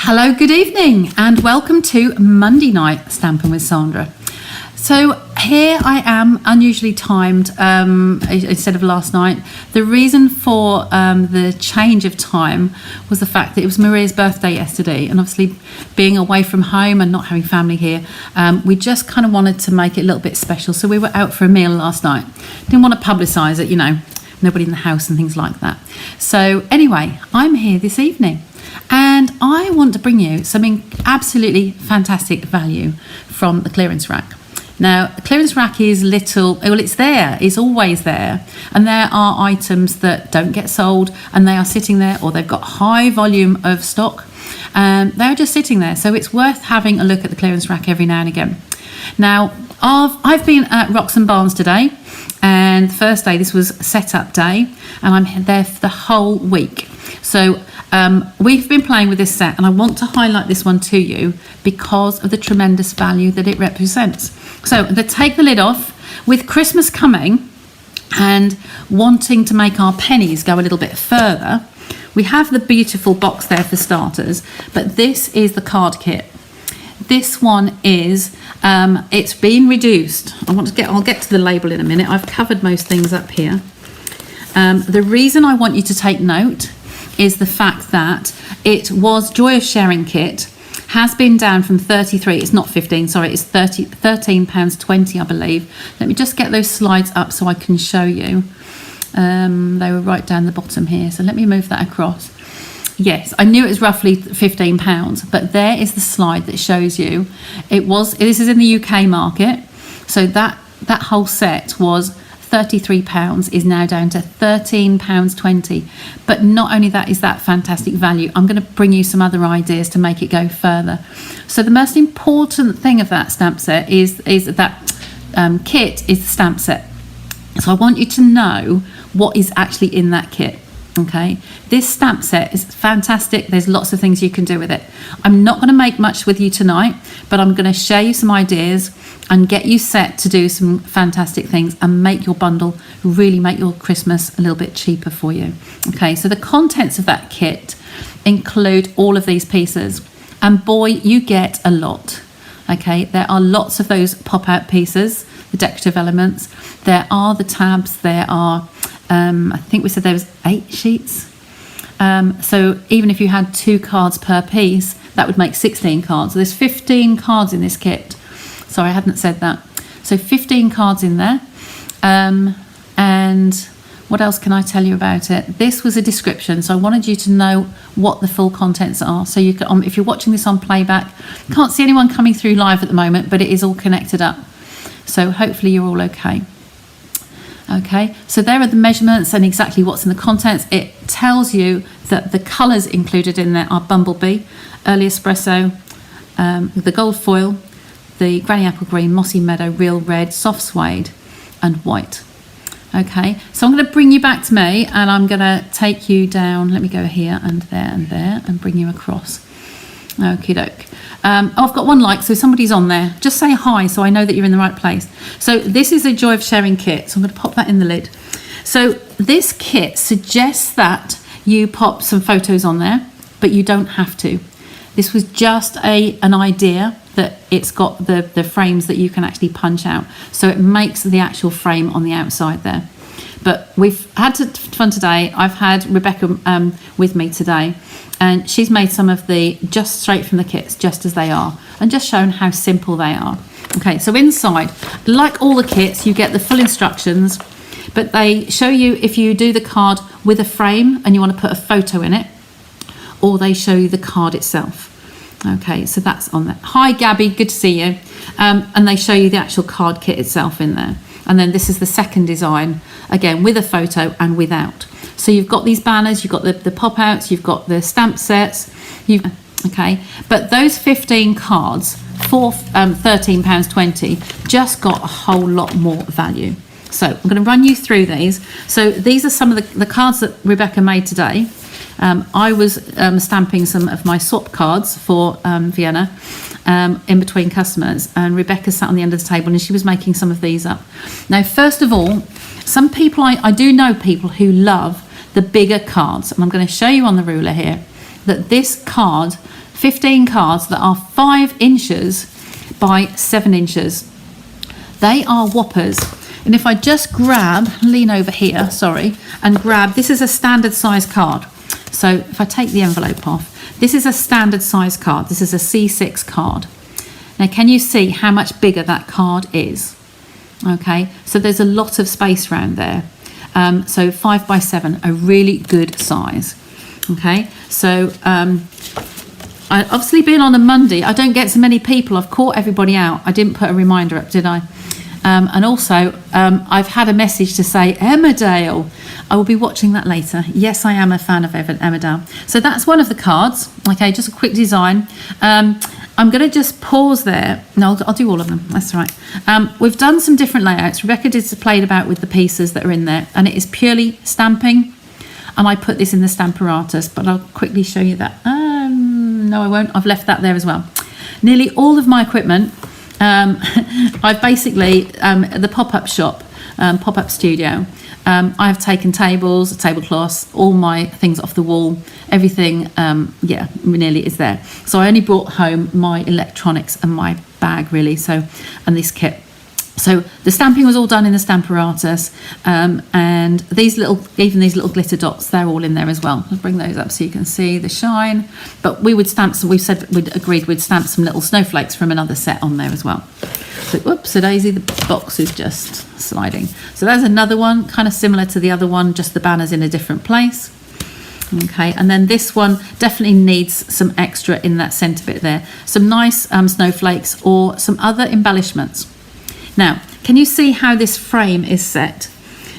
Hello, good evening, and welcome to Monday Night Stampin' with Sandra. So here I am, unusually timed instead of last night. The reason for the change of time was the fact that it was Maria's birthday yesterday, and obviously being away from home and not having family here, we just kind of wanted to make it a little bit special. So we were out for a meal last night. Didn't want to publicise it, you know, nobody in the house and things like that. So anyway, I'm here this evening. And I want to bring you something absolutely fantastic value from the clearance rack. Now, the clearance rack is it's there, it's always there. And there are items that don't get sold and they are sitting there, or they've got high volume of stock. They're just sitting there. So it's worth having a look at the clearance rack every now and again. Now, I've been at Rocks and Barns today, and the first day, this was setup day, and I'm there for the whole week. So we've been playing with this set, and I want to highlight this one to you because of the tremendous value that it represents. So I'm going to take the lid off. With Christmas coming and wanting to make our pennies go a little bit further, we have the beautiful box there for starters, but this is the card kit. This one is, it's been reduced. I'll get to the label in a minute. I've covered most things up here. The reason I want you to take note is the fact that it was Joy of Sharing kit, has been down from 33, it's not 15, sorry, it's £13.20, I believe. Let me just get those slides up so I can show you. They were right down the bottom here, so let me move that across. Yes, I knew it was roughly £15, but there is the slide that shows you. This is in the UK market, so that whole set was £33, is now down to £13.20. But not only that is that fantastic value, I'm going to bring you some other ideas to make it go further. So the most important thing of that stamp set is that kit is the stamp set. So I want you to know what is actually in that kit. Okay, this stamp set is fantastic. There's lots of things you can do with it. I'm not going to make much with you tonight, but I'm going to share you some ideas and get you set to do some fantastic things and make your bundle, really make your Christmas a little bit cheaper for you. Okay, so the contents of that kit include all of these pieces, and boy, you get a lot. Okay, there are lots of those pop-out pieces, the decorative elements. There are the tabs, there are I think we said there was 8 sheets. So even if you had 2 cards per piece, that would make 16 cards. So there's 15 cards in this kit. Sorry, I hadn't said that. So 15 cards in there. And what else can I tell you about it? This was a description, so I wanted you to know what the full contents are. So you can, if you're watching this on playback, can't see anyone coming through live at the moment, but it is all connected up. So hopefully you're all okay. Okay, so there are the measurements and exactly what's in the contents. It tells you that the colours included in there are Bumblebee, Early Espresso, the Gold Foil, the Granny Apple Green, Mossy Meadow, Real Red, Soft Suede and White. Okay, so I'm going to bring you back to me, and I'm going to take you down. Let me go here and there and bring you across. Okie doke. I've got one like, so somebody's on there. Just say hi so I know that you're in the right place. So this is a Joy of Sharing kit. So I'm going to pop that in the lid. So this kit suggests that you pop some photos on there, but you don't have to. This was just an idea that it's got the frames that you can actually punch out. So it makes the actual frame on the outside there. But we've had fun today. I've had Rebecca with me today, and she's made some of the just straight from the kits, just as they are, and just shown how simple they are. Okay, so inside, like all the kits, you get the full instructions, but they show you if you do the card with a frame and you want to put a photo in it, or they show you the card itself. Okay, so that's on there. Hi Gabby, good to see you. And they show you the actual card kit itself in there. And then this is the second design, again, with a photo and without. So you've got these banners, you've got the pop-outs, you've got the stamp sets, okay? But those 15 cards for £13.20 just got a whole lot more value. So I'm going to run you through these. So these are some of the cards that Rebecca made today. I was stamping some of my swap cards for Vienna in between customers, and Rebecca sat on the end of the table and she was making some of these up. Now, first of all, some people, I do know people who love the bigger cards, and I'm going to show you on the ruler here that this card 15 cards that are 5 inches by 7 inches. They are whoppers. And if I just lean over here, and grab, this is a standard size card. So if I take the envelope off, this is a standard size card. This is a C6 card. Now, can you see how much bigger that card is? Okay, so there's a lot of space around there. So 5 by 7, a really good size. Okay, so I obviously being on a Monday, I don't get so many people. I've caught everybody out. I didn't put a reminder up, did I? And also, I've had a message to say Emmerdale. I will be watching that later. Yes, I am a fan of Emmerdale. So that's one of the cards. Okay, just a quick design. I'm going to just pause there. No, I'll do all of them. That's right. We've done some different layouts. Rebecca did played about with the pieces that are in there, and it is purely stamping. And I put this in the Stamparatus, but I'll quickly show you that. No, I won't. I've left that there as well. Nearly all of my equipment, I've basically, the pop-up shop, pop-up studio, I have taken tables, tablecloths, all my things off the wall, everything, nearly is there. So I only brought home my electronics and my bag, really, and this kit. So the stamping was all done in the Stamparatus, and even these little glitter dots, they're all in there as well. I'll bring those up so you can see the shine. But we would stamp some, we'd agreed we'd stamp some little snowflakes from another set on there as well. So, whoops, a daisy, the box is just sliding. So there's another one, kind of similar to the other one, just the banner's in a different place. Okay, and then this one definitely needs some extra in that centre bit there. Some nice snowflakes or some other embellishments. Now, can you see how this frame is set?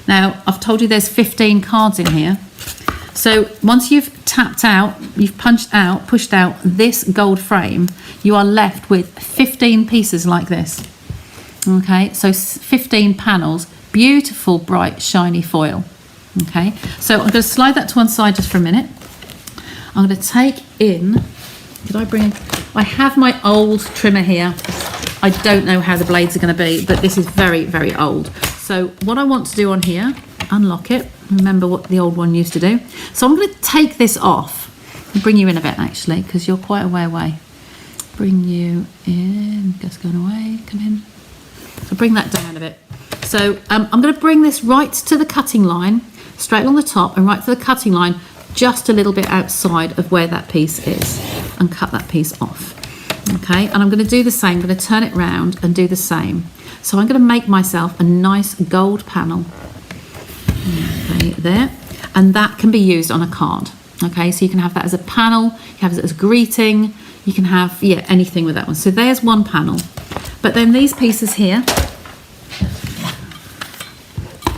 Now, I've told you there's 15 cards in here. So once you've tapped out, you've pushed out this gold frame, you are left with 15 pieces like this. Okay, so 15 panels, beautiful, bright, shiny foil. Okay, so I'm going to slide that to one side just for a minute. I'm going to take in, I have my old trimmer here. I don't know how the blades are going to be, but this is very, very old. So what I want to do on here, unlock it. Remember what the old one used to do. So I'm going to take this off and bring you in a bit, actually, because you're quite a way away. Bring you in, just going away, come in. So bring that down a bit. So I'm going to bring this right to the cutting line, straight on the top and right to the cutting line, just a little bit outside of where that piece is, and cut that piece off. Okay, and I'm going to do the same. I'm going to turn it round and do the same. So I'm going to make myself a nice gold panel. Okay, there. And that can be used on a card. Okay, so you can have that as a panel, you can have it as a greeting, you can have, anything with that one. So there's one panel. But then these pieces here,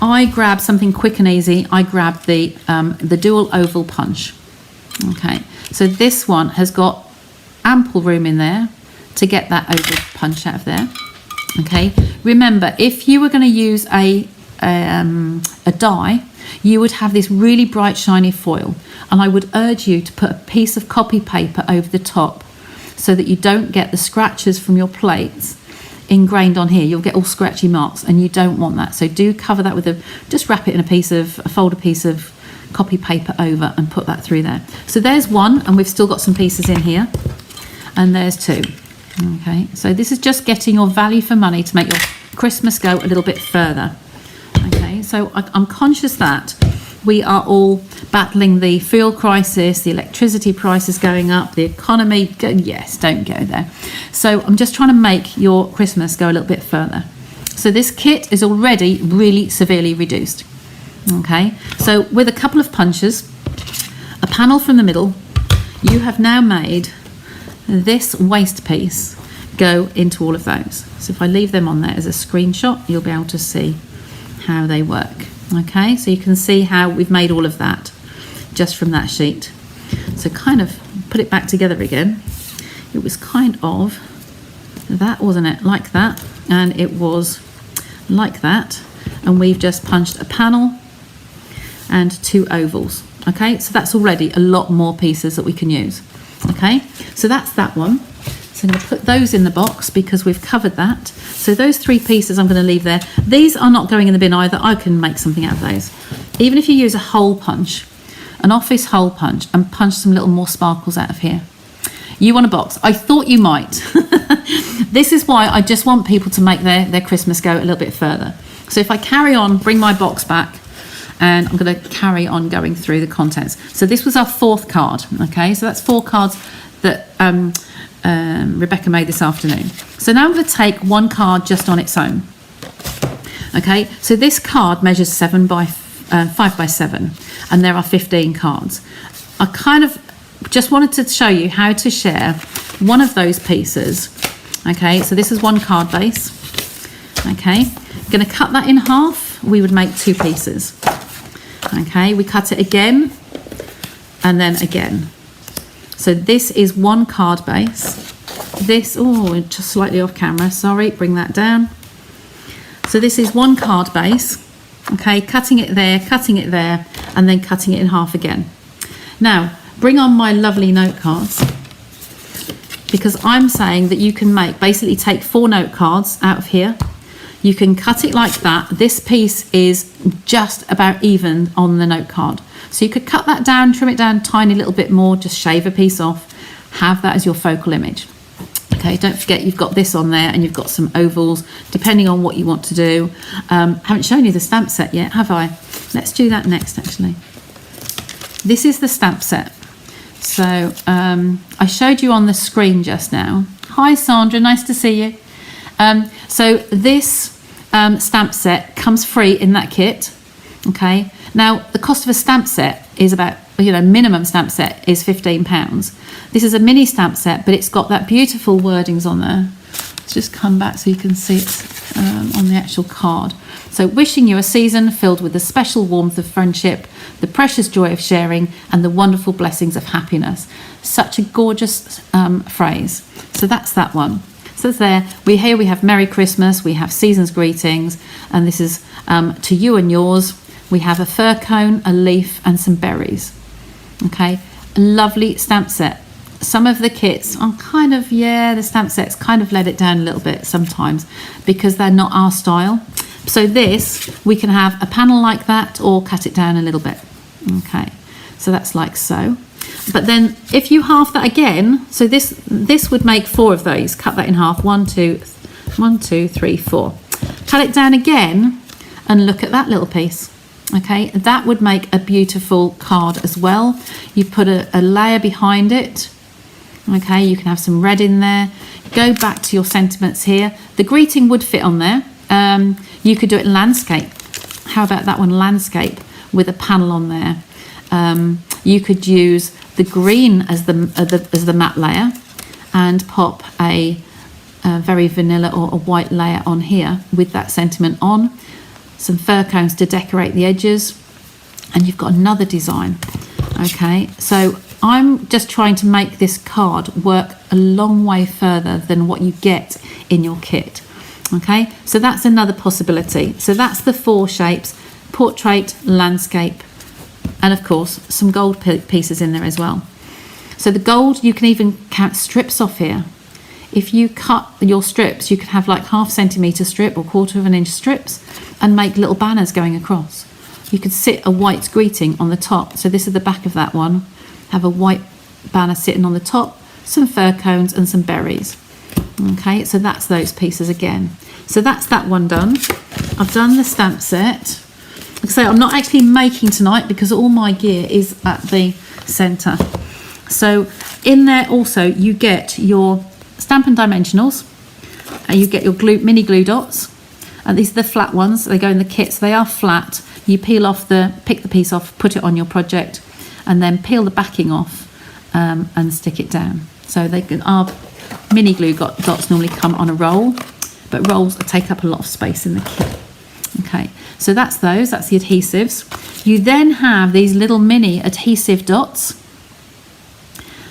I grab something quick and easy. I grab the dual oval punch. Okay, so this one has got ample room in there to get that oval punch out of there. Okay, remember, if you were going to use a die, you would have this really bright shiny foil, and I would urge you to put a piece of copy paper over the top so that you don't get the scratches from your plates ingrained on here. You'll get all scratchy marks, and you don't want that. So do cover that with just wrap it in fold a piece of copy paper over and put that through there. So there's one, and we've still got some pieces in here. And there's two. Okay, so this is just getting your value for money to make your Christmas go a little bit further. Okay, so I'm conscious that we are all battling the fuel crisis, the electricity prices going up, the economy. Yes, don't go there. So I'm just trying to make your Christmas go a little bit further. So this kit is already really severely reduced. Okay, so with a couple of punches, a panel from the middle, you have now made this waist piece go into all of those. So if I leave them on there as a screenshot, you'll be able to see how they work. Okay, so you can see how we've made all of that just from that sheet. So kind of put it back together again. It was kind of that, wasn't it? Like that, and it was like that, and we've just punched a panel and two ovals. Okay, so that's already a lot more pieces that we can use. Okay, so that's that one. So I'm going to put those in the box because we've covered that. So those three pieces I'm going to leave there. These are not going in the bin either. I can make something out of those. Even if you use a hole punch, an office hole punch, and punch some little more sparkles out of here, You want a box. I thought you might. This is why I just want people to make their Christmas go a little bit further. So if I carry on, bring my box back, and I'm going to carry on going through the contents. So this was our 4th card. Okay, so that's 4 cards that Rebecca made this afternoon. So now I'm going to take one card just on its own. Okay, so this card measures 5 by 7, and there are 15 cards. I kind of just wanted to show you how to share one of those pieces. Okay, so this is one card base. Okay, going to cut that in half. We would make 2 pieces. Okay, we cut it again and then again. So this is one card base. This, oh, just slightly off camera, sorry, bring that down. So this is one card base. Okay, cutting it there, and then cutting it in half again. Now, bring on my lovely note cards, because I'm saying that you can basically take 4 note cards out of here. You can cut it like that. This piece is just about even on the note card. So you could cut that down, trim it down a tiny little bit more, just shave a piece off, have that as your focal image. Okay, don't forget you've got this on there, and you've got some ovals, depending on what you want to do. Haven't shown you the stamp set yet, have I? Let's do that next, actually. This is the stamp set. So I showed you on the screen just now. Hi, Sandra, nice to see you. So this stamp set comes free in that kit. Okay, now the cost of a stamp set is about, minimum stamp set is £15. This is a mini stamp set, but it's got that beautiful wordings on there. Let's just come back so you can see it on the actual card. So, wishing you a season filled with the special warmth of friendship, the precious joy of sharing, and the wonderful blessings of happiness. Such a gorgeous phrase. So that's that one. So it's there. We have Merry Christmas, we have Season's Greetings, and this is to you and yours. We have a fir cone, a leaf, and some berries. Okay, a lovely stamp set. Some of the kits are the stamp sets kind of let it down a little bit sometimes because they're not our style. So this, we can have a panel like that or cut it down a little bit. Okay, so that's like so. But then if you half that again, so this would make 4 of those. Cut that in half. 1, 2, 3, 4. Cut it down again and look at that little piece. Okay, that would make a beautiful card as well. You put a layer behind it. Okay, you can have some red in there. Go back to your sentiments here. The greeting would fit on there. You could do it landscape. How about that one, landscape, with a panel on there. You could use the green as the matte layer and pop a very vanilla or a white layer on here with that sentiment on. Some fir cones to decorate the edges, and you've got another design. Okay, so I'm just trying to make this card work a long way further than what you get in your kit. Okay, so that's another possibility. So that's the 4 shapes: portrait, landscape, and of course some gold pieces in there as well. So the gold, you can even count strips off here. If you cut your strips, you could have like 1/2 centimetre strip or 1/4 of an inch strips and make little banners going across. You could sit a white greeting on the top. So this is the back of that one. Have a white banner sitting on the top, some fir cones and some berries. Okay, so that's those pieces again. So that's that one done. I've done the stamp set. Like I say, I'm not actually making tonight because all my gear is at the centre. So in there also you get your Stampin' Dimensionals, and you get your mini glue dots, and these are the flat ones. They go in the kits. They are flat. You pick the piece off, put it on your project, and then peel the backing off and stick it down. So our mini glue dots normally come on a roll, but rolls take up a lot of space in the kit. Okay, so that's those. That's the adhesives. You then have these little mini adhesive dots.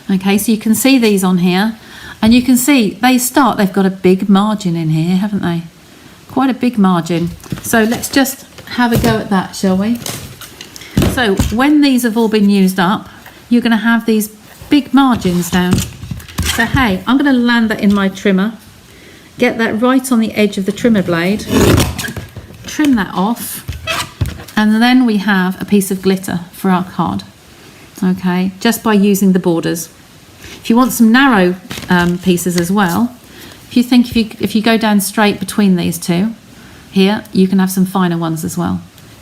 Okay, so you can see these on here. And you can see they've got a big margin in here, haven't they? Quite a big margin. So let's just have a go at that, shall we? So when these have all been used up, you're going to have these big margins down. So hey, I'm going to land that in my trimmer, get that right on the edge of the trimmer blade, trim that off, and then we have a piece of glitter for our card. Okay, just by using the borders. If you want some narrow pieces as well, if you go down straight between these two here, you can have some finer ones as well.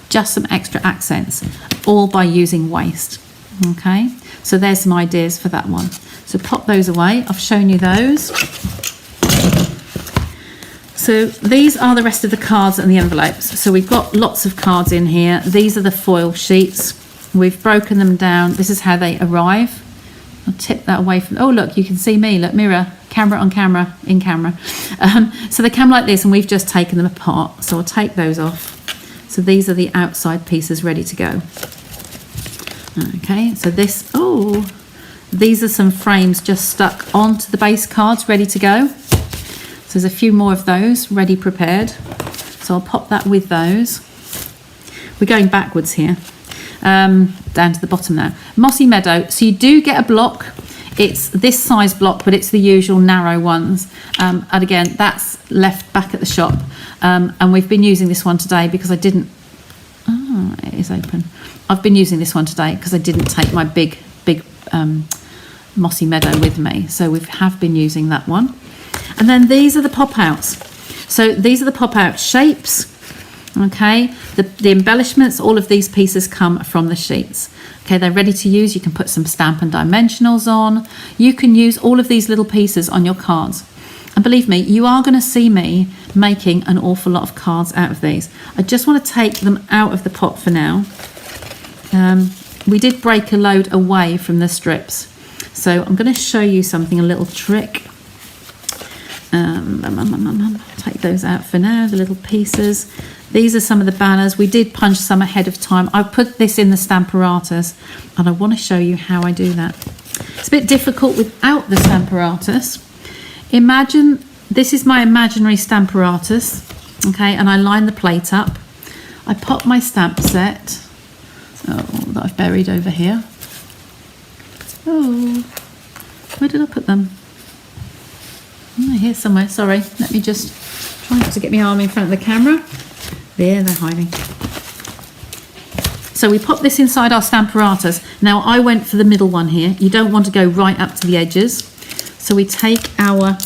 Just some extra accents, all by using waste. Okay, so there's some ideas for that one. So pop those away. I've shown you those. So these are the rest of the cards and the envelopes. So we've got lots of cards in here. These are the foil sheets. We've broken them down. This is how they arrive. I'll tip that away from, oh look, you can see me, look, mirror, camera on camera, in camera. So they come like this, and we've just taken them apart. So I'll take those off. So these are the outside pieces ready to go. Okay, so this, oh, these are some frames just stuck onto the base cards ready to go. So there's a few more of those ready prepared. So I'll pop that with those. We're going backwards here. Down to the bottom now. Mossy Meadow. So you do get a block. It's this size block, but it's the usual narrow ones. And again, that's left back at the shop. And we've been using this one today because I didn't. Oh, it is open. I've been using this one today because I didn't take my big Mossy Meadow with me. So we have been using that one. And then these are the pop-outs. So these are the pop-out shapes. Okay, the embellishments, all of these pieces come from the sheets. Okay, they're ready to use. You can put some Stampin' Dimensionals on. You can use all of these little pieces on your cards. And believe me, you are going to see me making an awful lot of cards out of these. I just want to take them out of the pot for now. We did break a load away from the strips. So I'm going to show you something, a little trick. Take those out for now, the little pieces. These are some of the banners. We did punch some ahead of time. I put this in the Stamparatus, and I want to show you how I do that. It's a bit difficult without the Stamparatus. Imagine, this is my imaginary Stamparatus, okay, and I line the plate up. I pop my stamp set, that I've buried over here. Oh, where did I put them? Oh, here somewhere, sorry. Let me just try not to get my arm in front of the camera. There, they're hiding. So we pop this inside our Stamparatus. Now I went for the middle one here. You don't want to go right up to the edges. So we take our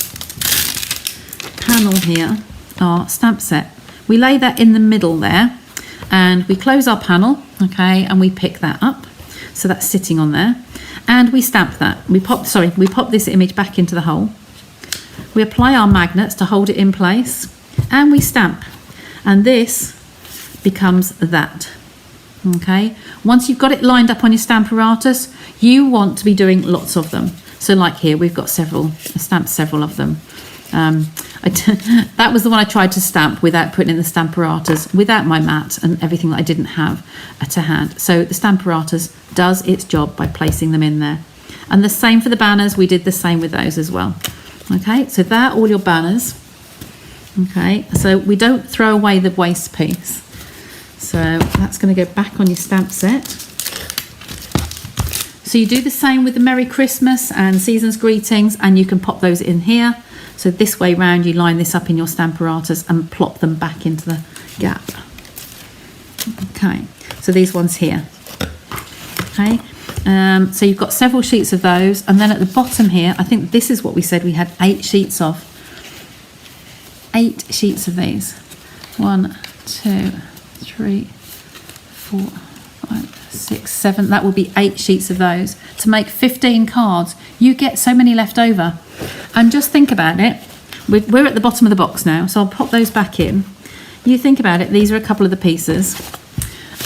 panel here, our stamp set. We lay that in the middle there, and we close our panel, okay, and we pick that up. So that's sitting on there. And we stamp that. We pop this image back into the hole. We apply our magnets to hold it in place, and we stamp. And this becomes that. Okay, once you've got it lined up on your Stamparatus, you want to be doing lots of them. So like here, we've got several, I stamped several of them. That was the one I tried to stamp without putting in the Stamparatus, without my mat and everything that I didn't have to hand. So the Stamparatus does its job by placing them in there. And the same for the banners, we did the same with those as well. Okay, so they're all your banners. Okay, so we don't throw away the waste piece. So that's going to go back on your stamp set. So you do the same with the Merry Christmas and Season's Greetings, and you can pop those in here. So this way round, you line this up in your Stamparatus and plop them back into the gap. Okay, so these ones here. Okay, so you've got several sheets of those, and then at the bottom here, I think this is what we said we had 8 sheets of. 8 sheets of these. 1, 2, 3, 4, 5, 6, 7. That will be 8 sheets of those to make 15 cards. You get so many left over. And just think about it. We're at the bottom of the box now, so I'll pop those back in. You think about it. These are a couple of the pieces.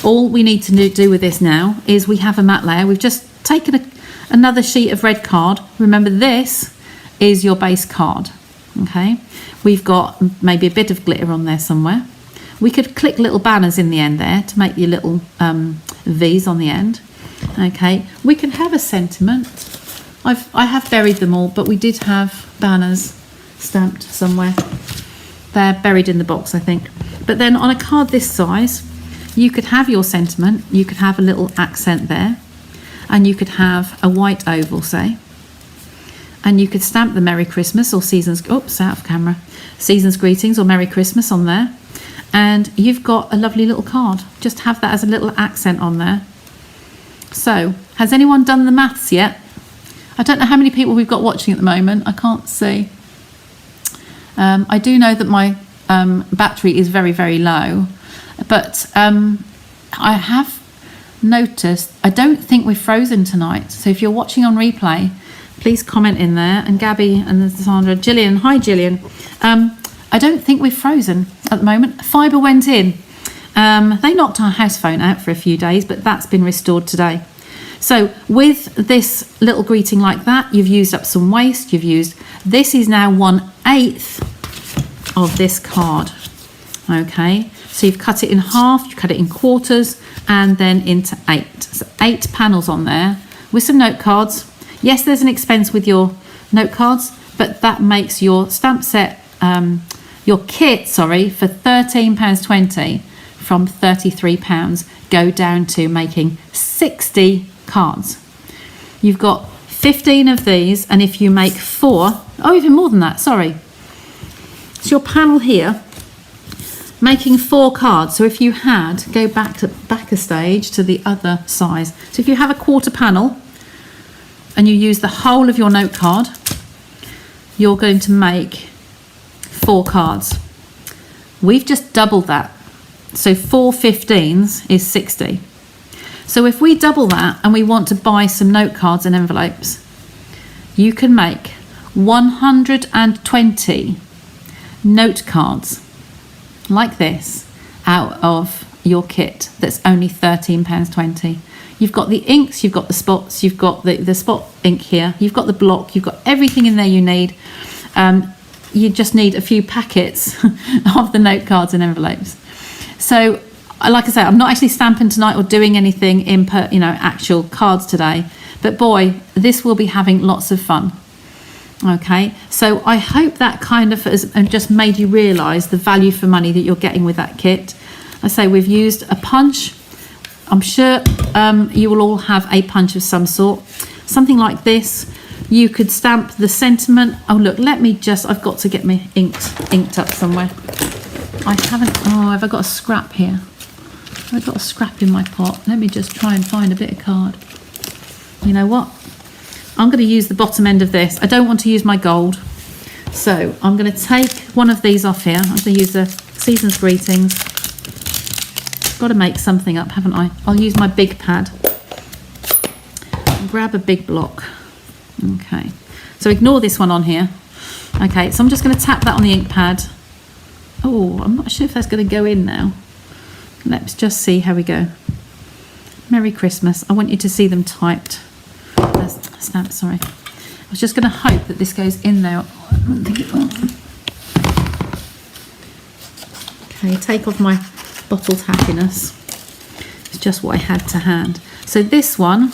All we need to do with this now is we have a mat layer. We've just taken another sheet of red card. Remember, this is your base card. Okay, we've got maybe a bit of glitter on there somewhere. We could click little banners in the end there to make your little V's on the end. Okay, we can have a sentiment. I have buried them all, but we did have banners stamped somewhere. They're buried in the box, I think. But then on a card this size, you could have your sentiment. You could have a little accent there, and you could have a white oval, say. And you could stamp the Merry Christmas or Season's, oops, out of camera, Season's Greetings or Merry Christmas on there. And you've got a lovely little card. Just have that as a little accent on there. So, has anyone done the maths yet? I don't know how many people we've got watching at the moment. I can't see. I do know that my battery is very, very low, but I have noticed, I don't think we're frozen tonight. So if you're watching on replay, please comment in there. And Gabby and Sandra, Gillian, hi Gillian. I don't think we're frozen at the moment. Fibre went in. They knocked our house phone out for a few days, but that's been restored today. So with this little greeting like that, you've used up some waste. This is now 1/8 of this card. Okay, so you've cut it in half, you cut it in quarters, and then into 8. So 8 panels on there with some note cards. Yes, there's an expense with your note cards, but that makes your stamp set, your kit, sorry, for £13.20 from £33 go down to making 60 cards. You've got 15 of these, and if you make 4, oh, even more than that, sorry. So your panel here, making 4 cards. So if you had, go back a stage to the other size. So if you have a quarter panel and you use the whole of your note card, you're going to make 4 cards. We've just doubled that. So 4 15s is 60. So if we double that and we want to buy some note cards and envelopes, you can make 120 note cards like this out of your kit that's only £13.20. You've got the inks, you've got the spots, you've got the spot ink here, you've got the block, you've got everything in there you need. You just need a few packets of the note cards and envelopes. So like I say, I'm not actually stamping tonight or doing anything in actual cards today, but boy, this will be having lots of fun. Okay, so I hope that kind of has just made you realise the value for money that you're getting with that kit. I say we've used a punch. I'm sure you will all have a punch of some sort. Something like this. You could stamp the sentiment. Oh look, I've got to get me inked up somewhere. Have I got a scrap here? I've got a scrap in my pot. Let me just try and find a bit of card. You know what? I'm going to use the bottom end of this. I don't want to use my gold. So I'm going to take one of these off here. I'm going to use the Season's Greetings. Got to make something up, haven't I? I'll use my big pad. Grab a big block. Okay. So ignore this one on here. Okay, so I'm just going to tap that on the ink pad. Oh, I'm not sure if that's going to go in now. Let's just see how we go. Merry Christmas. I want you to see them typed. Stamp, sorry. I was just going to hope that this goes in there. I don't think it will. Okay, take off my bottled happiness. It's just what I had to hand. So this one,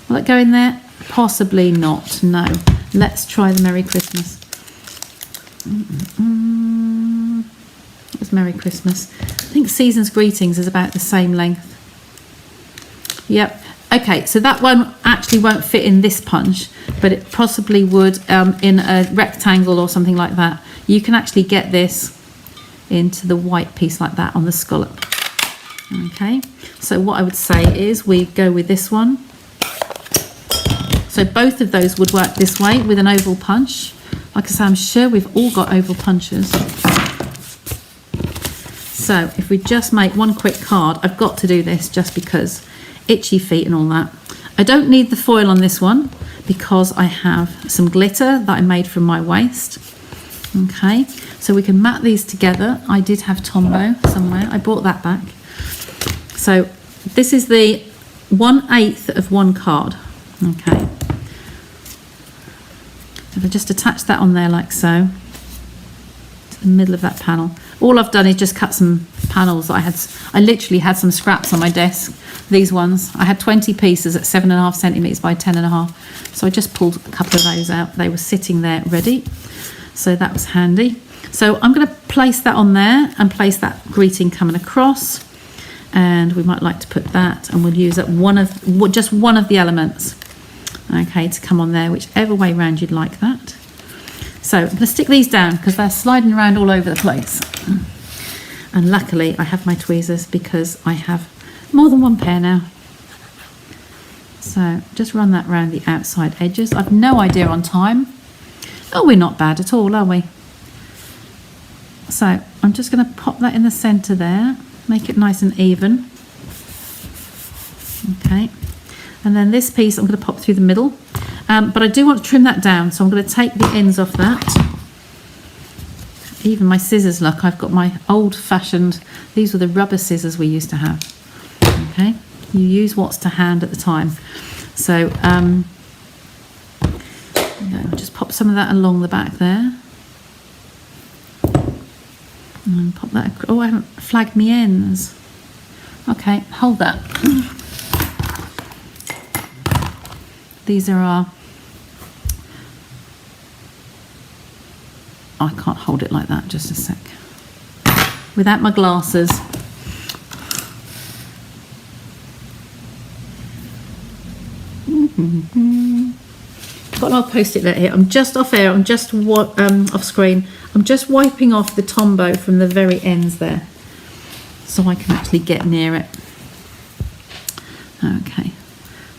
will it go in there? Possibly not. No. Let's try the Merry Christmas. It's Merry Christmas. I think Season's Greetings is about the same length. Yep. Okay, so that one actually won't fit in this punch, but it possibly would in a rectangle or something like that. You can actually get this into the white piece like that on the scallop. Okay, so what I would say is we go with this one. So both of those would work this way with an oval punch. Like I say, I'm sure we've all got oval punches. So if we just make one quick card, I've got to do this just because itchy feet and all that. I don't need the foil on this one because I have some glitter that I made from my waste. Okay, so we can mat these together. I did have Tombow somewhere. I brought that back. So this is the 1/8 of one card. Okay. If I just attach that on there like so, to the middle of that panel. All I've done is just cut some panels that I literally had some scraps on my desk. These ones, I had 20 pieces at 7.5 centimetres by 10.5. So I just pulled a couple of those out. They were sitting there ready. So that was handy. So I'm going to place that on there and place that greeting coming across. And we might like to put that, and we'll use up just one of the elements. Okay, to come on there, whichever way round you'd like that. So I'm going to stick these down because they're sliding around all over the place. And luckily I have my tweezers because I have more than one pair now. So just run that around the outside edges. I've no idea on time. Oh, we're not bad at all, are we? So I'm just going to pop that in the centre there, make it nice and even. Okay, and then this piece I'm going to pop through the middle, but I do want to trim that down, so I'm going to take the ends off that. Even my scissors, look, I've got my old-fashioned, these were the rubber scissors we used to have. Okay, you use what's to hand at the time. So I'll just pop some of that along the back there. And pop that, oh, I haven't flagged my ends. Okay, hold that. These are our, I can't hold it like that, just a sec. Without my glasses. Got an old post-it note here. I'm just off air, I'm just off screen. I'm just wiping off the Tombow from the very ends there, so I can actually get near it. Okay.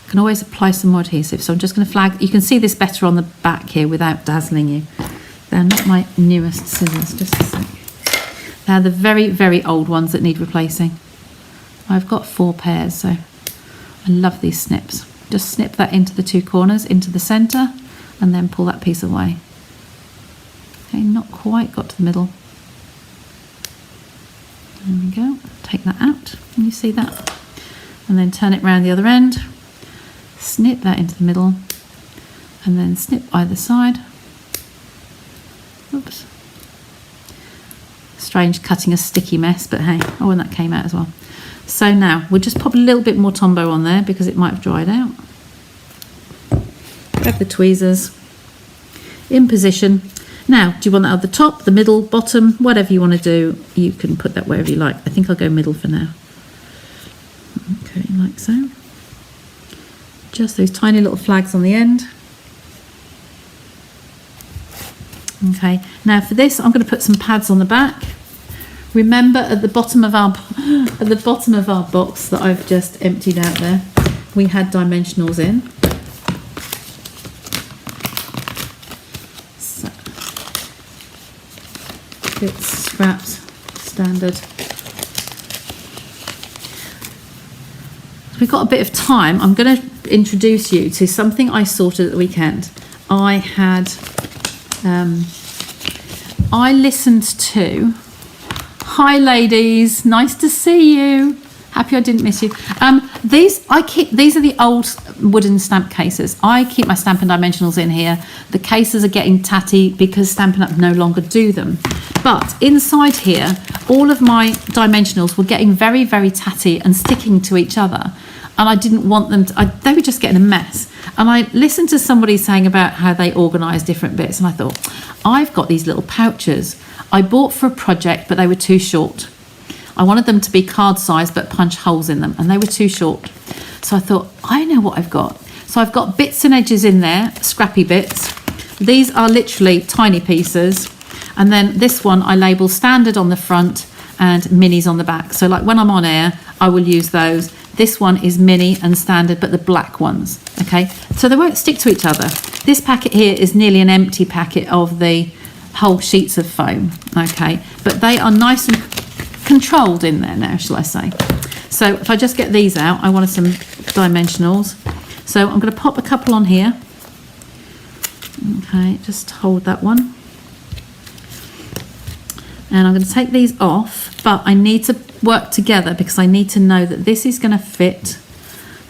Can always apply some more adhesive, so I'm just going to flag. You can see this better on the back here without dazzling you. They're not my newest scissors, just a sec. They're the very, very old ones that need replacing. I've got 4 pairs, so I love these snips. Just snip that into the 2 corners, into the centre, and then pull that piece away. Okay, not quite got to the middle. There we go. Take that out. Can you see that? And then turn it round the other end. Snip that into the middle, and then snip either side. Oops. Strange cutting a sticky mess, but hey, oh, and that came out as well. So now we'll just pop a little bit more Tombow on there because it might have dried out. Grab the tweezers, in position. Now, do you want that at the top, the middle, bottom, whatever you want to do, you can put that wherever you like. I think I'll go middle for now. Okay, like so. Just those tiny little flags on the end. Okay, now for this I'm going to put some pads on the back. Remember at the bottom of our box that I've just emptied out there, we had dimensionals in. So, bits scrapped, standard. We've got a bit of time. I'm going to introduce you to something I sorted at the weekend. I listened to, hi ladies, nice to see you. Happy I didn't miss you. These are the old wooden stamp cases. I keep my Stampin' Dimensionals in here. The cases are getting tatty because Stampin' Up no longer do them. But inside here, all of my dimensionals were getting very, very tatty and sticking to each other. And I didn't want them to, they were just getting a mess. And I listened to somebody saying about how they organise different bits. And I thought, I've got these little pouches I bought for a project, but they were too short. I wanted them to be card size, but punch holes in them. And they were too short. So I thought, I know what I've got. So I've got bits and edges in there, scrappy bits. These are literally tiny pieces. And then this one I label standard on the front and minis on the back. So like when I'm on air, I will use those. This one is mini and standard, but the black ones, okay? So they won't stick to each other. This packet here is nearly an empty packet of the whole sheets of foam, okay? But they are nice and controlled in there now, shall I say. So if I just get these out, I wanted some dimensionals. So I'm going to pop a couple on here. Okay, just hold that one. And I'm going to take these off, but I need to work together because I need to know that this is going to fit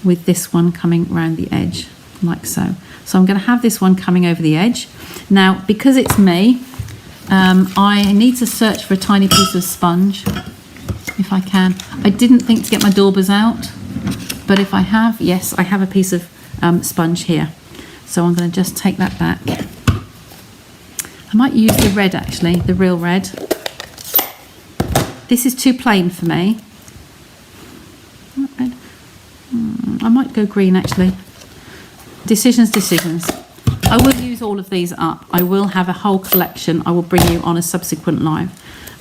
with this one coming around the edge, like so. So I'm going to have this one coming over the edge. Now, because it's me, I need to search for a tiny piece of sponge, if I can. I didn't think to get my daubers out, but if I have, yes, I have a piece of sponge here. So I'm going to just take that back. I might use the red actually, the real red. This is too plain for me. I might go green actually. Decisions. I will use all of these up. I will have a whole collection I will bring you on a subsequent live,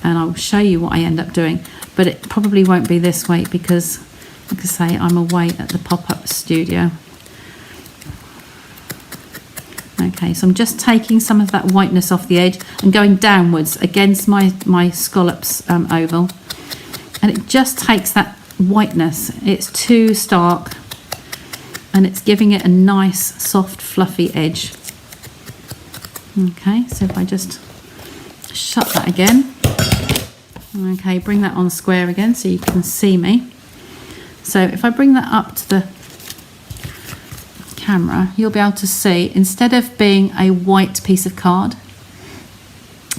and I will show you what I end up doing. But it probably won't be this week because, like I say, I'm away at the pop-up studio. Okay, so I'm just taking some of that whiteness off the edge and going downwards against my scallops oval, and it just takes that whiteness. It's too stark and it's giving it a nice soft fluffy edge. Okay, so if I just shut that again, okay, bring that on square again so you can see me. So if I bring that up to the camera, you'll be able to see, instead of being a white piece of card,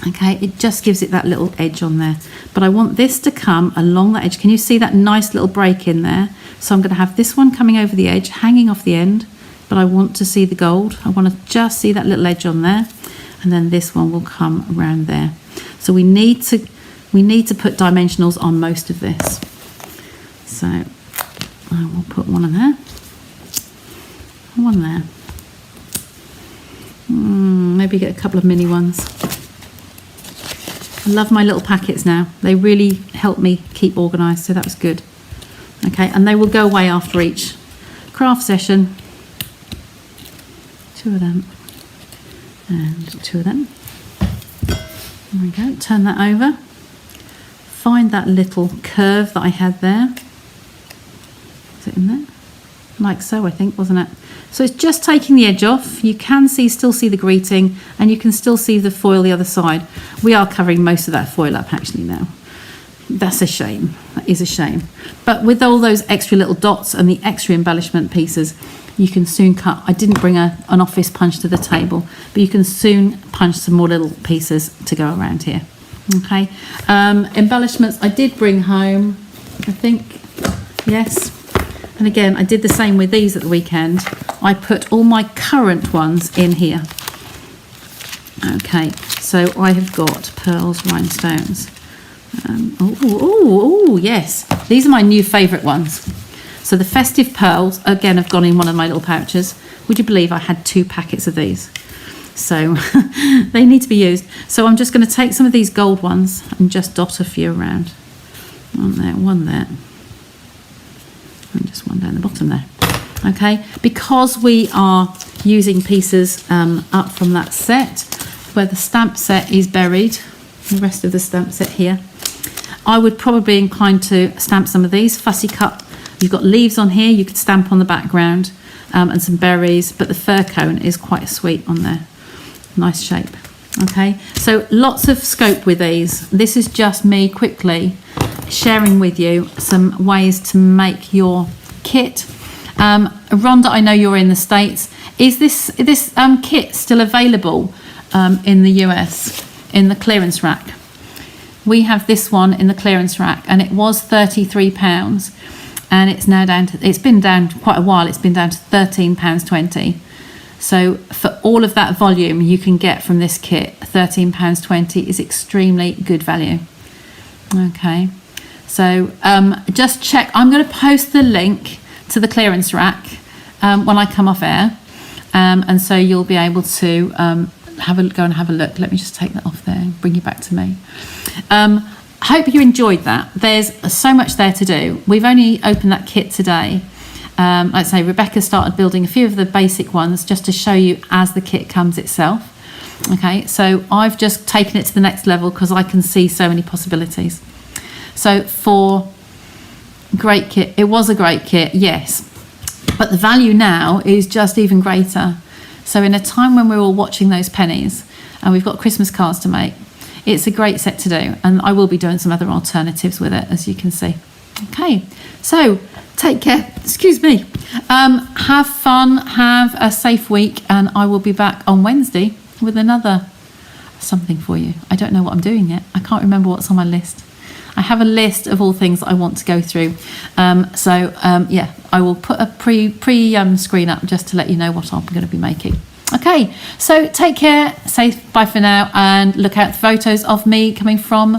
okay, it just gives it that little edge on there. But I want this to come along that edge. Can you see that nice little break in there? So I'm going to have this one coming over the edge, hanging off the end, but I want to see the gold. I want to just see that little edge on there, and then this one will come around there. So we need to put dimensionals on most of this. So I will put one in there. One there. Maybe get a couple of mini ones. I love my little packets now. They really help me keep organised, so that was good. Okay, and they will go away after each craft session. 2 of them and 2 of them. There we go. Turn that over. Find that little curve that I had there. Is it in there? Like so, I think, wasn't it? So it's just taking the edge off. You can still see the greeting, and you can still see the foil the other side. We are covering most of that foil up actually now. That's a shame. That is a shame. But with all those extra little dots and the extra embellishment pieces, you can soon cut. I didn't bring an office punch to the table, but you can soon punch some more little pieces to go around here. Okay. Embellishments I did bring home, I think. Yes. And again, I did the same with these at the weekend. I put all my current ones in here. Okay, so I have got pearls, rhinestones. Oh, yes. These are my new favourite ones. So the festive pearls, again, have gone in one of my little pouches. Would you believe I had 2 packets of these? So they need to be used. So I'm just going to take some of these gold ones and just dot a few around. One there. And just one down the bottom there. Okay, because we are using pieces up from that set where the stamp set is buried, the rest of the stamp set here, I would probably incline to stamp some of these. Fussy cut, you've got leaves on here, you could stamp on the background, and some berries, but the fir cone is quite sweet on there. Nice shape. Okay, so lots of scope with these. This is just me quickly sharing with you some ways to make your kit. Rhonda, I know you're in the States. Is this kit still available in the US in the clearance rack? We have this one in the clearance rack, and it was £33, and it's now down to, it's been down quite a while, it's been down to £13.20. So for all of that volume you can get from this kit, £13.20 is extremely good value. Okay, so just check. I'm going to post the link to the clearance rack when I come off air, and so you'll be able to go and have a look. Let me just take that off there and bring you back to me. I hope you enjoyed that. There's so much there to do. We've only opened that kit today. Like I say, Rebecca started building a few of the basic ones just to show you as the kit comes itself. Okay, so I've just taken it to the next level because I can see so many possibilities. So for great kit, it was a great kit, yes, but the value now is just even greater. So in a time when we're all watching those pennies and we've got Christmas cards to make, it's a great set to do, and I will be doing some other alternatives with it, as you can see. Okay, so take care, excuse me, have fun, have a safe week, and I will be back on Wednesday with another something for you. I don't know what I'm doing yet. I can't remember what's on my list. I have a list of all things I want to go through. Yeah, I will put a pre screen up just to let you know what I'm going to be making. Okay, so take care, say bye for now, and look out for photos of me coming from